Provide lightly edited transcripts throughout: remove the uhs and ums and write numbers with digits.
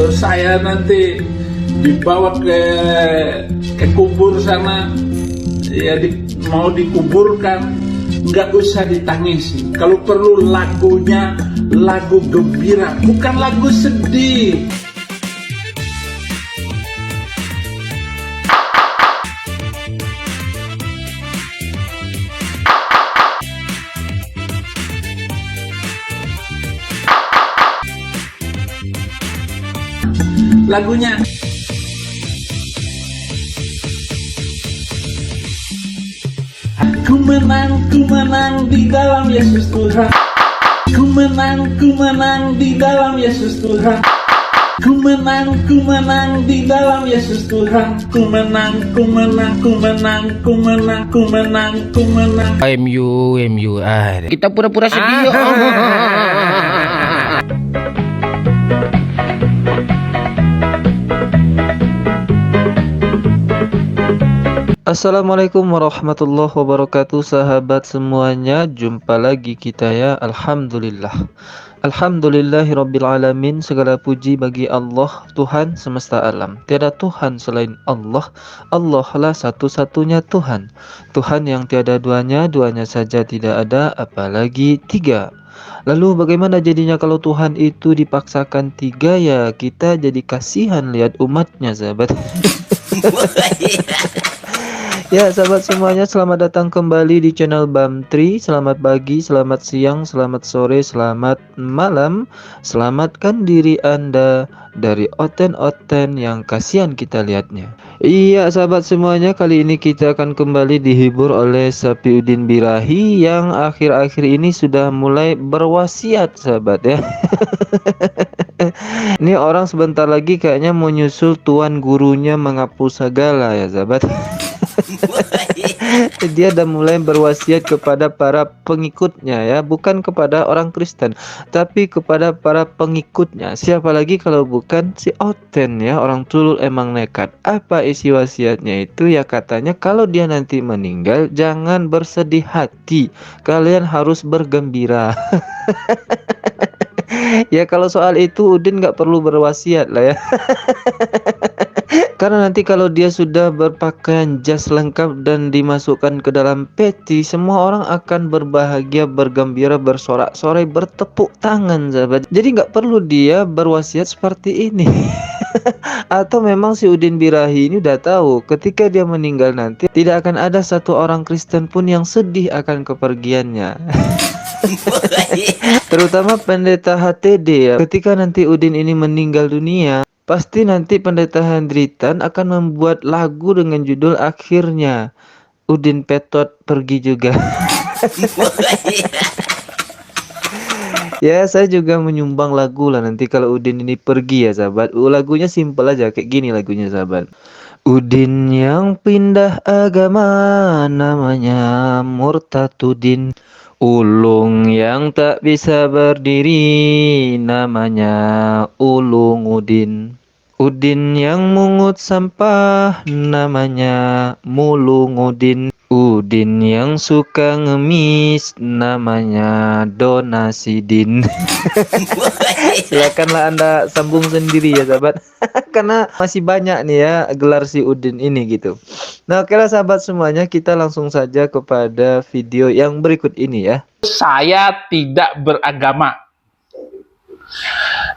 saya nanti dibawa ke kubur sana, ya mau dikuburkan, nggak usah ditangisi. Kalau perlu lagunya lagu gembira, bukan lagu sedih. Lagunya ku menang di dalam Yesus Tuhan. Ku menang di dalam Yesus Tuhan. Ku menang di dalam Yesus Tuhan. Ku menang. MU. Kita pura-pura sedih yuk. Assalamualaikum warahmatullahi wabarakatuh, sahabat semuanya. Jumpa lagi kita ya. Alhamdulillahirabbil alamin. Segala puji bagi Allah, Tuhan semesta alam. Tiada Tuhan selain Allah. Allah lah satu-satunya Tuhan. Tuhan yang tiada duanya, duanya saja tidak ada, apalagi tiga. Lalu bagaimana jadinya kalau Tuhan itu dipaksakan tiga? Ya kita jadi kasihan lihat umatnya, sahabat. Ya sahabat semuanya, selamat datang kembali di channel Bamtri. Selamat pagi, selamat siang, selamat sore, selamat malam. Selamatkan diri Anda dari oten-oten yang kasihan kita lihatnya. Iya sahabat semuanya, kali ini kita akan kembali dihibur oleh Sapiuddin Birahi yang akhir-akhir ini sudah mulai berwasiat, sahabat ya. Ini orang sebentar lagi kayaknya mau nyusul tuan gurunya menghapus segala ya sahabat. Dia udah mulai berwasiat kepada para pengikutnya ya, bukan kepada orang Kristen, tapi kepada para pengikutnya. Siapa lagi kalau bukan si Oten ya, orang Tulul emang nekat. Apa isi wasiatnya itu? Ya katanya kalau dia nanti meninggal jangan bersedih hati, kalian harus bergembira. Ya kalau soal itu Udin nggak perlu berwasiat lah ya. Karena nanti kalau dia sudah berpakaian jas lengkap dan dimasukkan ke dalam peti, semua orang akan berbahagia, bergembira, bersorak-sorai, bertepuk tangan, sahabat. Jadi nggak perlu dia berwasiat seperti ini. Atau memang si Udin Birahi ini udah tahu ketika dia meninggal nanti tidak akan ada satu orang Kristen pun yang sedih akan kepergiannya. Terutama pendeta HTD ya. Ketika nanti Udin ini meninggal dunia, pasti nanti pendeta Hendritan akan membuat lagu dengan judul Akhirnya Udin Petot Pergi Juga. Ya saya juga menyumbang lagu lah nanti kalau Udin ini pergi ya sahabat. Lagunya simpel aja kayak gini lagunya sahabat. Udin yang pindah agama namanya Murtadudin. Ulung yang tak bisa berdiri namanya Ulung Udin. Udin yang mungut sampah namanya Mulung Udin. Udin yang suka ngemis namanya Donasidin. Silakanlah Anda sambung sendiri ya sahabat. Karena masih banyak nih ya gelar si Udin ini gitu. Nah oke lah sahabat semuanya, kita langsung saja kepada video yang berikut ini ya. Saya tidak beragama,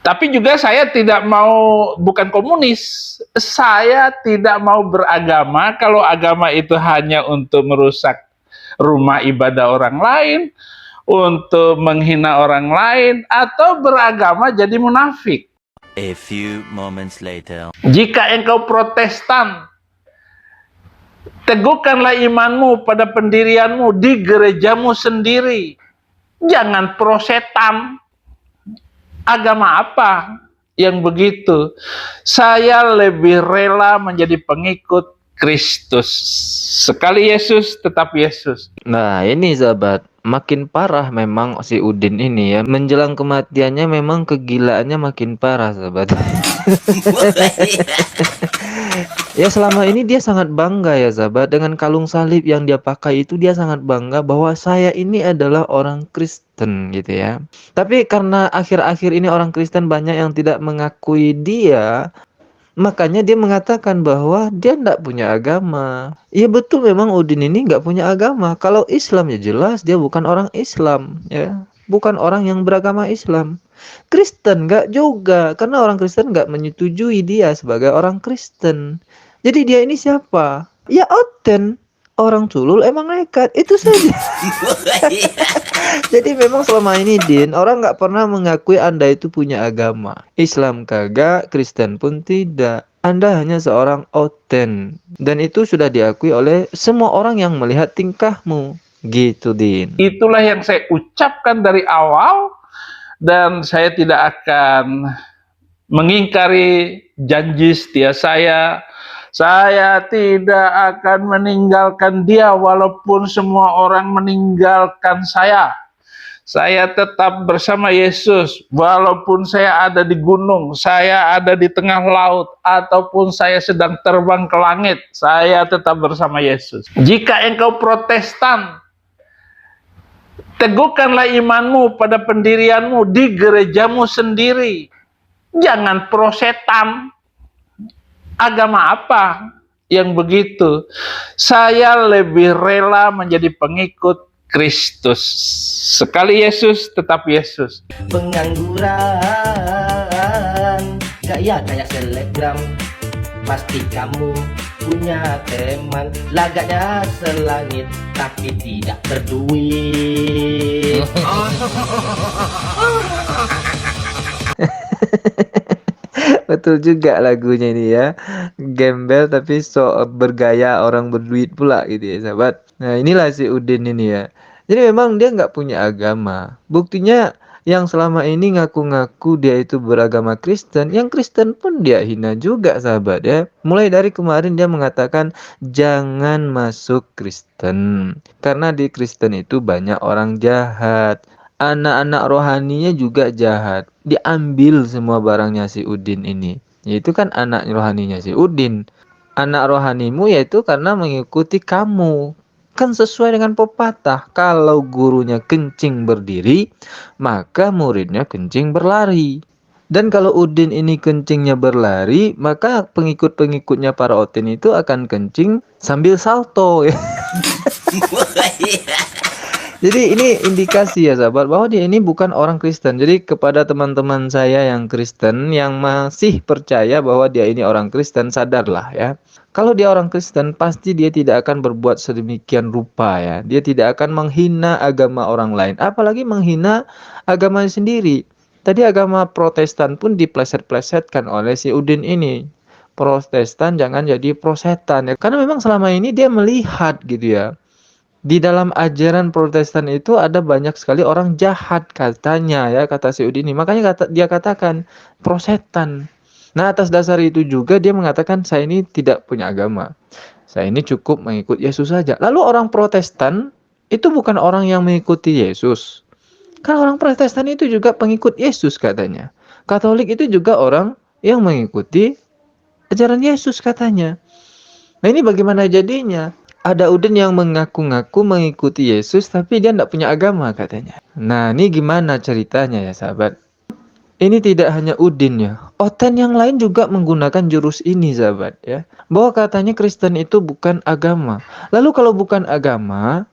tapi juga saya tidak mau, bukan komunis. Saya tidak mau beragama kalau agama itu hanya untuk merusak rumah ibadah orang lain, untuk menghina orang lain, atau beragama jadi munafik. A few moments later. Jika engkau Protestan, teguhkanlah imanmu pada pendirianmu di gerejamu sendiri. Jangan prosetan. Agama apa yang begitu? Saya lebih rela menjadi pengikut Kristus. Sekali Yesus, tetap Yesus. Nah ini sahabat, makin parah memang si Udin ini ya. Menjelang kematiannya memang kegilaannya makin parah sahabat. Ya selama ini dia sangat bangga ya sahabat, dengan kalung salib yang dia pakai itu dia sangat bangga bahwa saya ini adalah orang Kristen gitu ya. Tapi karena akhir-akhir ini orang Kristen banyak yang tidak mengakui dia, makanya dia mengatakan bahwa dia tidak punya agama. Iya betul, memang Udin ini nggak punya agama. Kalau Islam ya jelas dia bukan orang Islam ya. Bukan orang yang beragama Islam. Kristen nggak juga, karena orang Kristen nggak menyetujui dia sebagai orang Kristen. Jadi dia ini siapa? Ya Oten. Orang culul emang nekat, itu saja. Jadi memang selama ini Din, orang nggak pernah mengakui Anda itu punya agama. Islam kagak, Kristen pun tidak. Anda hanya seorang Oten. Dan itu sudah diakui oleh semua orang yang melihat tingkahmu. Gitu Din. Itulah yang saya ucapkan dari awal, dan saya tidak akan mengingkari janji setia saya. Saya tidak akan meninggalkan dia walaupun semua orang meninggalkan saya. Saya tetap bersama Yesus walaupun saya ada di gunung, saya ada di tengah laut, ataupun saya sedang terbang ke langit. Saya tetap bersama Yesus. Jika engkau Protestan, teguhkanlah imanmu pada pendirianmu di gerejamu sendiri. Jangan prosetan. Agama apa yang begitu? Saya lebih rela menjadi pengikut Kristus. Sekali Yesus, tetap Yesus. Pengangguran, gaya kayak selebgram. Pasti kamu punya teman, lagaknya selangit tapi tidak berduit. Betul juga lagunya ini ya. Gembel tapi bergaya orang berduit pula gitu ya sahabat. Nah inilah si Udin ini ya. Jadi memang dia nggak punya agama. Buktinya yang selama ini ngaku-ngaku dia itu beragama Kristen, yang Kristen pun dia hina juga sahabat ya. Mulai dari kemarin dia mengatakan jangan masuk Kristen. Karena di Kristen itu banyak orang jahat. Anak-anak rohaninya juga jahat. Diambil semua barangnya si Udin ini. Yaitu kan anak rohaninya si Udin. Anak rohanimu yaitu karena mengikuti kamu. Kan sesuai dengan pepatah. Kalau gurunya kencing berdiri, maka muridnya kencing berlari. Dan kalau Udin ini kencingnya berlari, maka pengikut-pengikutnya para Oten itu akan kencing sambil salto ya. Jadi ini indikasi ya sahabat bahwa dia ini bukan orang Kristen. Jadi kepada teman-teman saya yang Kristen yang masih percaya bahwa dia ini orang Kristen, sadarlah ya. Kalau dia orang Kristen pasti dia tidak akan berbuat sedemikian rupa ya. Dia tidak akan menghina agama orang lain, apalagi menghina agama sendiri. Tadi agama Protestan pun dipleset-plesetkan oleh si Udin ini. Protestan jangan jadi prosetan ya. Karena memang selama ini dia melihat gitu ya. Di dalam ajaran Protestan itu ada banyak sekali orang jahat katanya ya, kata si Udin ini. Makanya dia katakan prosetan. Nah atas dasar itu juga dia mengatakan saya ini tidak punya agama. Saya ini cukup mengikut Yesus saja. Lalu orang Protestan itu bukan orang yang mengikuti Yesus. Kan orang Protestan itu juga pengikut Yesus katanya. Katolik itu juga orang yang mengikuti ajaran Yesus katanya. Nah ini bagaimana jadinya? Ada Udin yang mengaku-ngaku mengikuti Yesus tapi dia tidak punya agama katanya. Nah ini gimana ceritanya ya sahabat? Ini tidak hanya Udin ya. Oten yang lain juga menggunakan jurus ini sahabat ya. Bahwa katanya Kristen itu bukan agama. Lalu kalau bukan agama,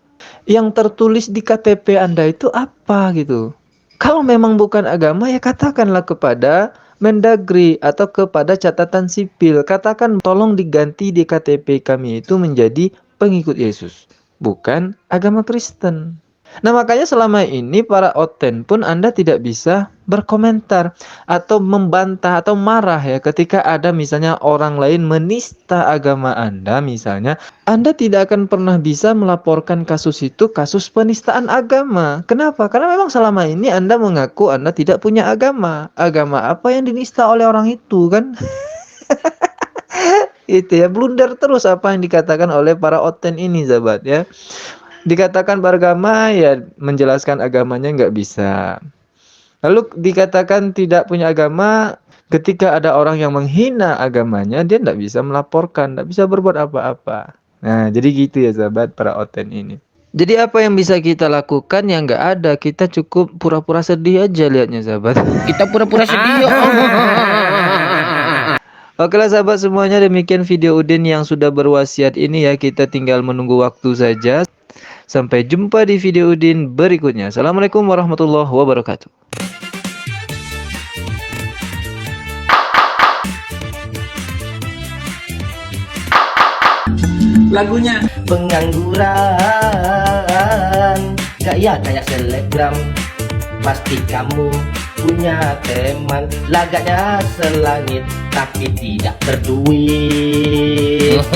yang tertulis di KTP Anda itu apa gitu? Kalau memang bukan agama ya katakanlah kepada Mendagri atau kepada catatan sipil. Katakan tolong diganti di KTP kami itu menjadi pengikut Yesus, bukan agama Kristen. Nah makanya selama ini para Oten pun Anda tidak bisa berkomentar atau membantah atau marah ya ketika ada misalnya orang lain menista agama Anda misalnya. Anda tidak akan pernah bisa melaporkan kasus itu kasus penistaan agama. Kenapa? Karena memang selama ini Anda mengaku Anda tidak punya agama. Agama apa yang dinista oleh orang itu kan? Itu ya, blunder terus apa yang dikatakan oleh para Oten ini sahabat ya. Dikatakan beragama ya menjelaskan agamanya nggak bisa. Lalu dikatakan tidak punya agama, Ketika ada orang yang menghina agamanya, dia tidak bisa melaporkan, tidak bisa berbuat apa-apa. Nah, jadi gitu ya sahabat para oten ini. Jadi apa yang bisa kita lakukan yang nggak ada, kita cukup pura-pura sedih aja lihatnya sahabat. Kita pura-pura sedih. Oke lah sahabat semuanya, demikian video Udin yang sudah berwasiat ini ya. Kita tinggal menunggu waktu saja. Sampai jumpa di video Udin berikutnya. Assalamualaikum warahmatullahi wabarakatuh. Lagunya Pengangguran, gaya kayak selebgram. Pasti kamu punya teman, lagaknya selangit tapi tidak berduit.